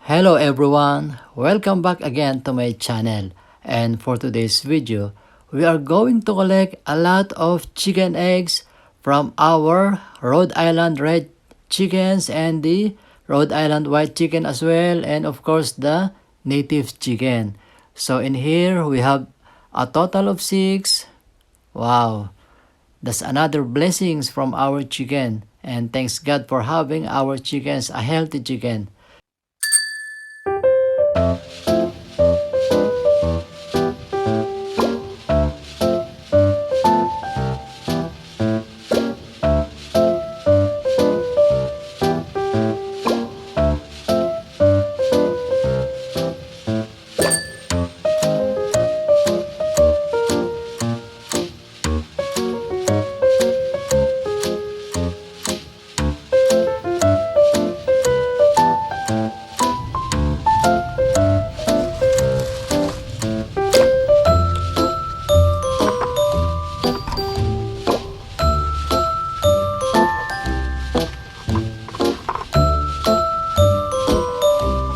Hello everyone, welcome back again to my channel, and for today's video, we are going to collect a lot of chicken eggs from our Rhode Island red chickens and the Rhode Island white chicken as well, and of course the native chicken. So in here we have a total of 6. Wow, that's another blessings from our chicken, and thanks God for having our chickens a healthy chicken.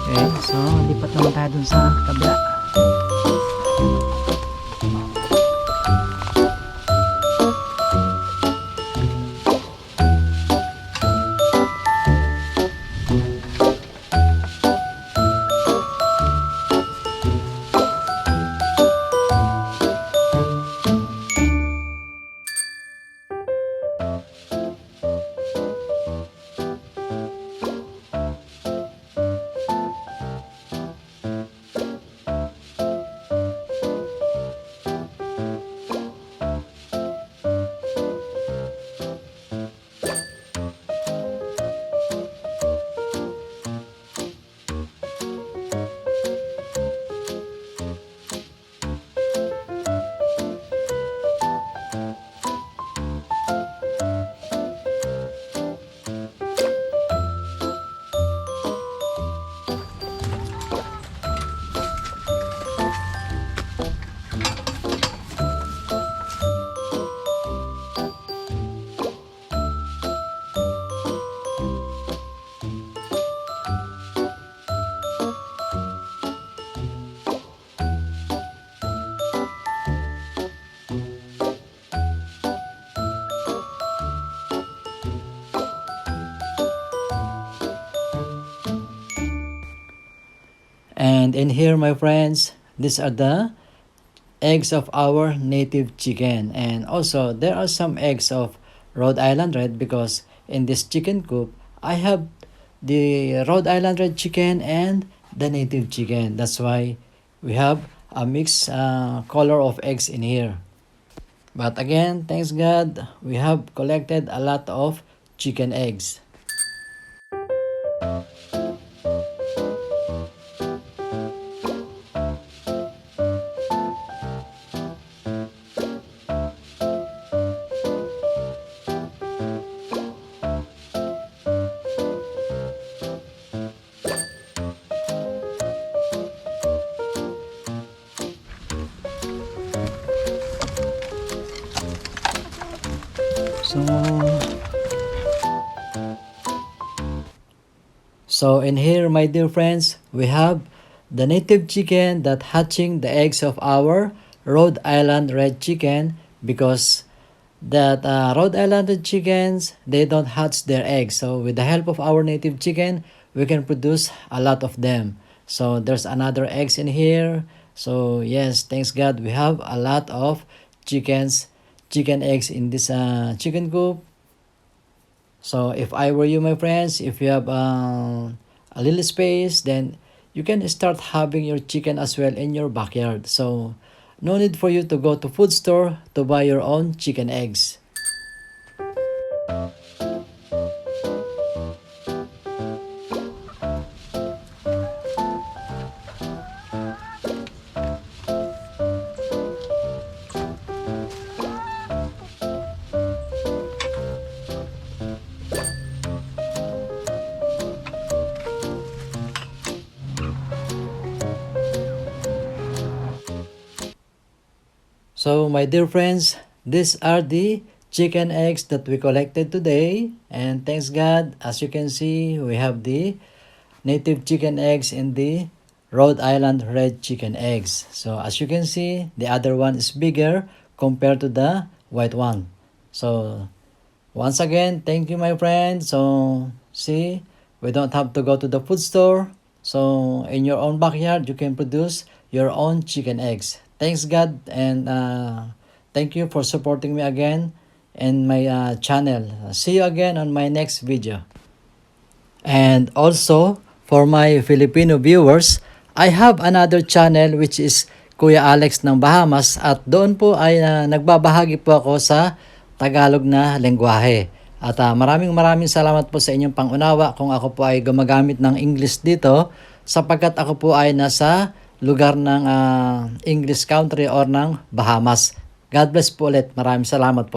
Okay, so lipat naman tayo dun sa kabila. And in here, my friends, these are the eggs of our native chicken. And also, there are some eggs of Rhode Island Red because in this chicken coop, I have the Rhode Island Red chicken and the native chicken. That's why we have a mixed color of eggs in here. But again, thanks God, we have collected a lot of chicken eggs. So in here, my dear friends, we have the native chicken that hatching the eggs of our Rhode Island red chicken because that Rhode Island red chickens, they don't hatch their eggs. So with the help of our native chicken, we can produce a lot of them. So there's another eggs in here. So yes, thanks God, we have a lot of chicken eggs in this chicken coop. So if I were you, my friends, if you have a little space, then you can start having your chicken as well in your backyard. So no need for you to go to food store to buy your own chicken eggs. So my dear friends, these are the chicken eggs that we collected today, and thanks God, as you can see, we have the native chicken eggs and the Rhode Island red chicken eggs. So as you can see, the other one is bigger compared to the white one. So once again, thank you my friend. So see, we don't have to go to the food store. So in your own backyard, you can produce your own chicken eggs. Thanks God, and thank you for supporting me again in my channel. See you again on my next video. And also, for my Filipino viewers, I have another channel which is Kuya Alex ng Bahamas, at doon po ay nagbabahagi po ako sa Tagalog na lengguwahe. At maraming salamat po sa inyong pangunawa kung ako po ay gumagamit ng English dito, sapagkat ako po ay nasa lugar ng English country or ng Bahamas. God bless po ulit. Maraming salamat po.